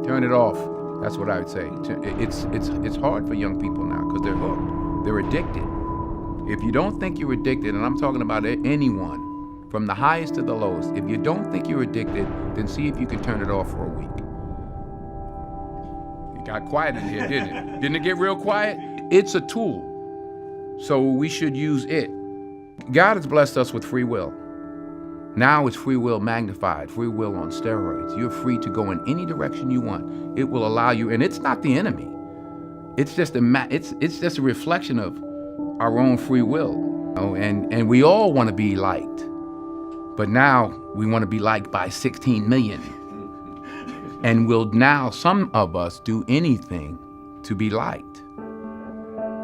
Turn it off. That's what I would say. It's hard for young people now because they're hooked. They're addicted. If you don't think you're addicted, and I'm talking about anyone, from the highest to the lowest, if you don't think you're addicted, then see if you can turn it off for a week. It got quiet in here, didn't it? Didn't it get real quiet? It's a tool, so we should use it. God has blessed us with free will. Now it's free will magnified, free will on steroids. You're free to go in any direction you want. It will allow you, and it's not the enemy. It's just a reflection of our own free will. And we all want to be liked. But now we want to be liked by 16 million. And will now some of us do anything to be liked.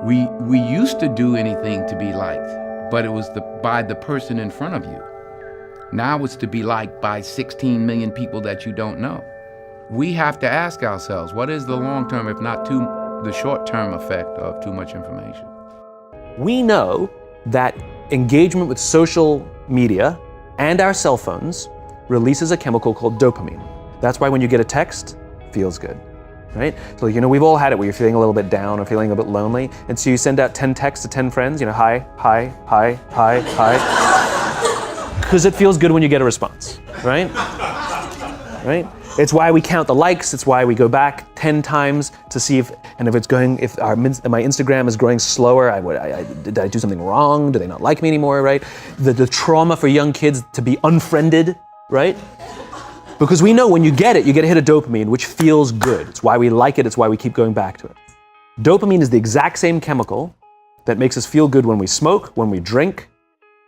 We used to do anything to be liked, but it was by the person in front of you. Now it's to be liked by 16 million people that you don't know. We have to ask ourselves, what is the long-term, if not the short-term effect of too much information? We know that engagement with social media and our cell phones releases a chemical called dopamine. That's why when you get a text, it feels good, right? So, we've all had it where you're feeling a little bit down or feeling a bit lonely, and so you send out 10 texts to 10 friends, hi, hi, hi, hi, hi, because it feels good when you get a response, right? Right? It's why we count the likes. It's why we go back 10 times to see if my Instagram is growing slower, did I do something wrong? Do they not like me anymore, right? The trauma for young kids to be unfriended, right? Because we know when you get a hit of dopamine, which feels good. It's why we like it. It's why we keep going back to it. Dopamine is the exact same chemical that makes us feel good when we smoke, when we drink,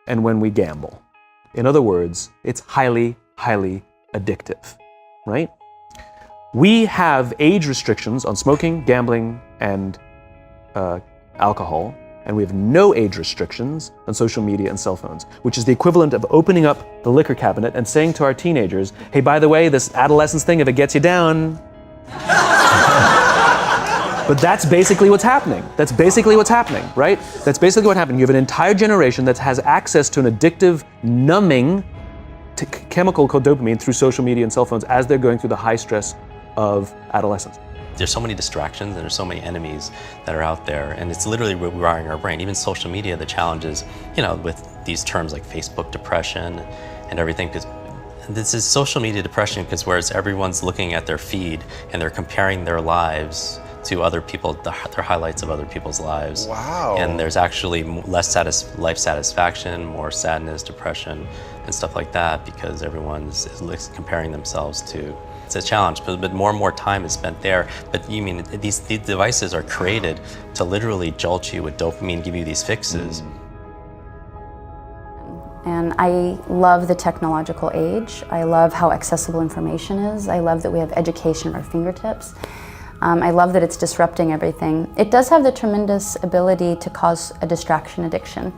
and when we gamble. In other words, it's highly, highly addictive. Right? We have age restrictions on smoking, gambling, and alcohol, and we have no age restrictions on social media and cell phones, which is the equivalent of opening up the liquor cabinet and saying to our teenagers, hey, by the way, this adolescence thing, if it gets you down. But that's basically what's happening. That's basically what's happening, right? That's basically what happened. You have an entire generation that has access to an addictive, numbing chemical called dopamine through social media and cell phones as they're going through the high stress of adolescence. There's so many distractions and there's so many enemies that are out there, and it's literally rewiring our brain. Even social media, the challenge is, with these terms like Facebook depression and everything, because this is social media depression, because whereas everyone's looking at their feed and they're comparing their lives to other people, their highlights of other people's lives. Wow. And there's actually less life satisfaction, more sadness, depression, and stuff like that, because everyone's comparing themselves to. It's a challenge, but more and more time is spent there. But these devices are created to literally jolt you with dopamine, give you these fixes. And I love the technological age. I love how accessible information is. I love that we have education at our fingertips. I love that it's disrupting everything. It does have the tremendous ability to cause a distraction addiction.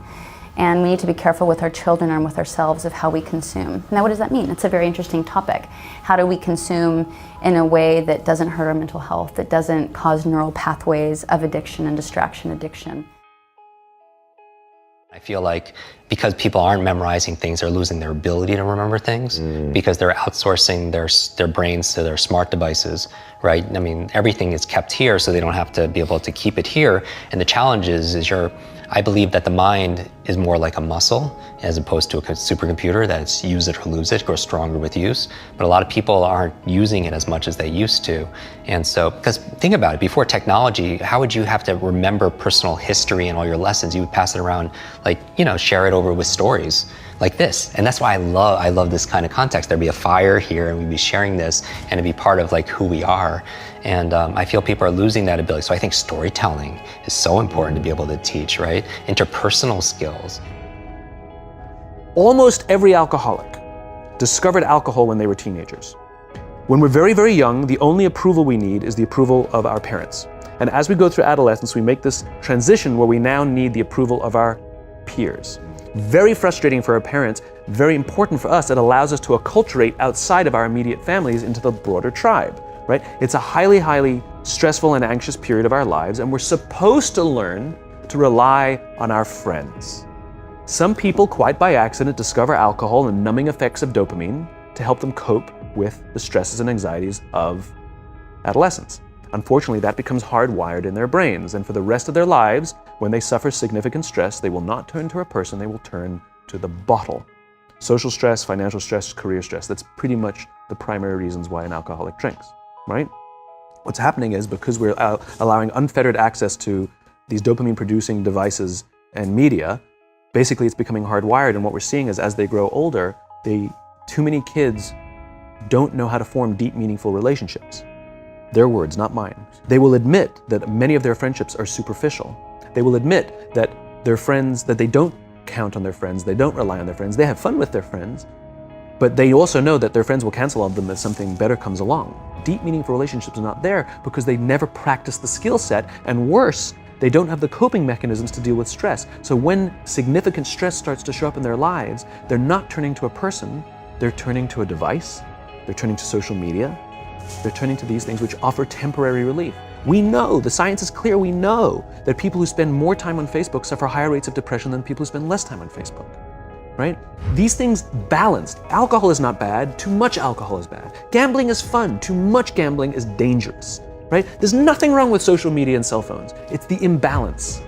And we need to be careful with our children and with ourselves of how we consume. Now, what does that mean? It's a very interesting topic. How do we consume in a way that doesn't hurt our mental health, that doesn't cause neural pathways of addiction and distraction addiction? I feel like because people aren't memorizing things, they're losing their ability to remember things because they're outsourcing their brains to their smart devices, right? Everything is kept here so they don't have to be able to keep it here. And the challenge is I believe that the mind is more like a muscle as opposed to a supercomputer that's use it or lose it, grows stronger with use. But a lot of people aren't using it as much as they used to. And so, because think about it, before technology, how would you have to remember personal history and all your lessons? You would pass it around, share it over with stories like this. And that's why I love this kind of context. There'd be a fire here and we'd be sharing this and it'd be part of who we are. And I feel people are losing that ability. So I think storytelling is so important to be able to teach, right? Interpersonal skills. Almost every alcoholic discovered alcohol when they were teenagers. When we're very, very young, the only approval we need is the approval of our parents. And as we go through adolescence, we make this transition where we now need the approval of our peers. Very frustrating for our parents, very important for us. It allows us to acculturate outside of our immediate families into the broader tribe, right? It's a highly, highly stressful and anxious period of our lives, and we're supposed to learn to rely on our friends. Some people, quite by accident, discover alcohol and numbing effects of dopamine to help them cope with the stresses and anxieties of adolescence. Unfortunately, that becomes hardwired in their brains, and for the rest of their lives, when they suffer significant stress, they will not turn to a person, they will turn to the bottle. Social stress, financial stress, career stress, that's pretty much the primary reasons why an alcoholic drinks, right? What's happening is because we're allowing unfettered access to these dopamine-producing devices and media, basically it's becoming hardwired, and what we're seeing is as they grow older, too many kids don't know how to form deep, meaningful relationships. Their words, not mine. They will admit that many of their friendships are superficial. They will admit that their friends, that they don't count on their friends, they don't rely on their friends, they have fun with their friends, but they also know that their friends will cancel on them if something better comes along. Deep, meaningful relationships are not there because they never practice the skill set, and worse, they don't have the coping mechanisms to deal with stress. So when significant stress starts to show up in their lives, they're not turning to a person, they're turning to a device, they're turning to social media, they're turning to these things which offer temporary relief. We know, the science is clear, we know that people who spend more time on Facebook suffer higher rates of depression than people who spend less time on Facebook, right? These things balanced. Alcohol is not bad, too much alcohol is bad. Gambling is fun, too much gambling is dangerous, right? There's nothing wrong with social media and cell phones. It's the imbalance,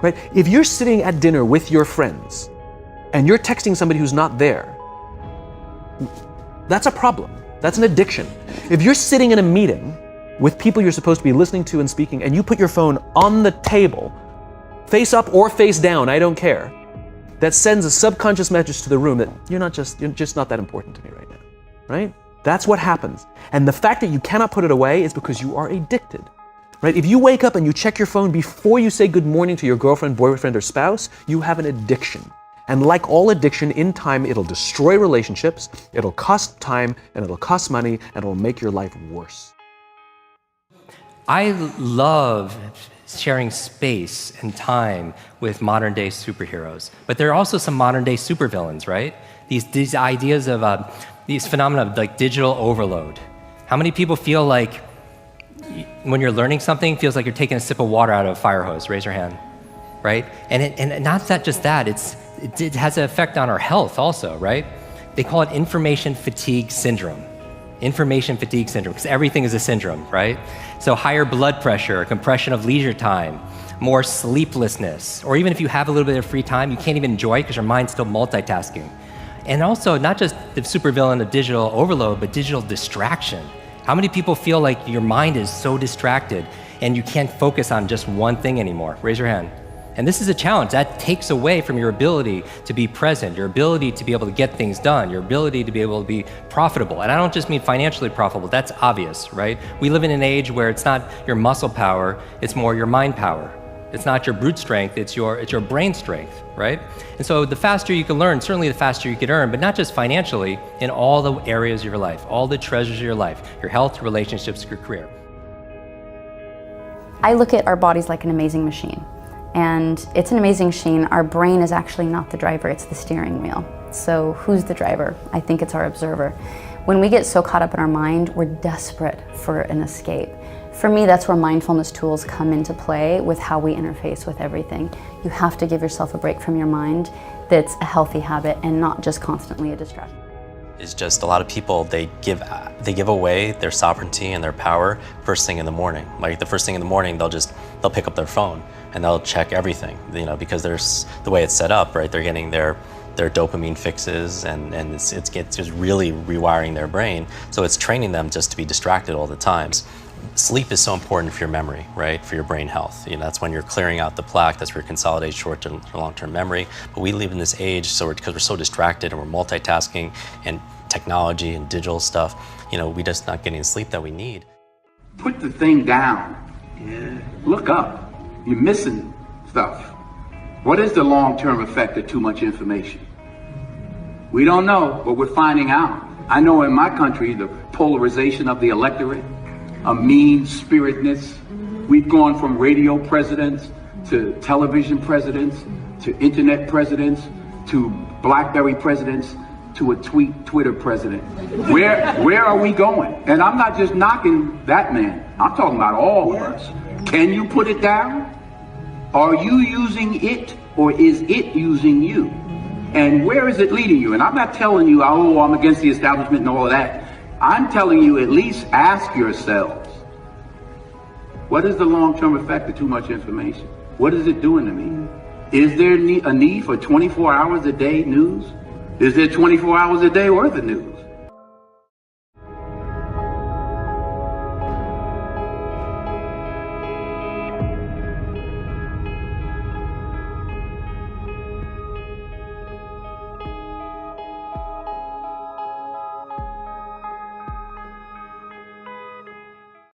right? If you're sitting at dinner with your friends and you're texting somebody who's not there, that's a problem. That's an addiction. If you're sitting in a meeting with people you're supposed to be listening to and speaking, and you put your phone on the table, face up or face down, I don't care, that sends a subconscious message to the room that you're just not that important to me right now, right? That's what happens. And the fact that you cannot put it away is because you are addicted, right? If you wake up and you check your phone before you say good morning to your girlfriend, boyfriend, or spouse, you have an addiction. And like all addiction, in time, it'll destroy relationships, it'll cost time, and it'll cost money, and it'll make your life worse. I love sharing space and time with modern day superheroes, but there are also some modern day supervillains, right? These ideas of these phenomena of like digital overload. How many people feel like when you're learning something, feels like you're taking a sip of water out of a fire hose? Raise your hand, right? And not that just that, it has an effect on our health also, right? They call it information fatigue syndrome. Information fatigue syndrome, because everything is a syndrome, right? So higher blood pressure, compression of leisure time, more sleeplessness, or even if you have a little bit of free time, you can't even enjoy it because your mind's still multitasking. And also, not just the supervillain of digital overload, but digital distraction. How many people feel like your mind is so distracted and you can't focus on just one thing anymore? Raise your hand. And this is a challenge. That takes away from your ability to be present, your ability to be able to get things done, your ability to be able to be profitable. And I don't just mean financially profitable, that's obvious, right? We live in an age where it's not your muscle power, it's more your mind power. It's not your brute strength, it's your brain strength, right? And so the faster you can learn, certainly the faster you can earn, but not just financially, in all the areas of your life, all the treasures of your life, your health, your relationships, your career. I look at our bodies like an amazing machine. And it's an amazing machine. Our brain is actually not the driver, it's the steering wheel. So who's the driver? I think it's our observer. When we get so caught up in our mind, we're desperate for an escape. For me, that's where mindfulness tools come into play with how we interface with everything. You have to give yourself a break from your mind that's a healthy habit and not just constantly a distraction. It's just a lot of people, they give away their sovereignty and their power first thing in the morning. Like the first thing in the morning, they'll pick up their phone and they'll check everything, because there's the way it's set up, right? They're getting their dopamine fixes and it's just really rewiring their brain. So it's training them just to be distracted all the times. Sleep is so important for your memory, right? For your brain health. That's when you're clearing out the plaque, that's where you consolidate short and long-term memory. But we live in this age, because we're so distracted and we're multitasking and technology and digital stuff, we're just not getting the sleep that we need. Put the thing down. Yeah. Look up. You're missing stuff. What is the long-term effect of too much information? We don't know, but we're finding out. I know in my country, the polarization of the electorate, a mean-spiritedness. We've gone from radio presidents to television presidents to internet presidents to BlackBerry presidents to a Twitter president. Where are we going? And I'm not just knocking that man. I'm talking about all of us. Can you put it down? Are you using it or is it using you? And where is it leading you? And I'm not telling you, oh, I'm against the establishment and all of that. I'm telling you, at least ask yourselves, What is the long-term effect of too much information? What is it doing to me? Is there a need for 24 hours a day news? Is there 24 hours a day worth of news?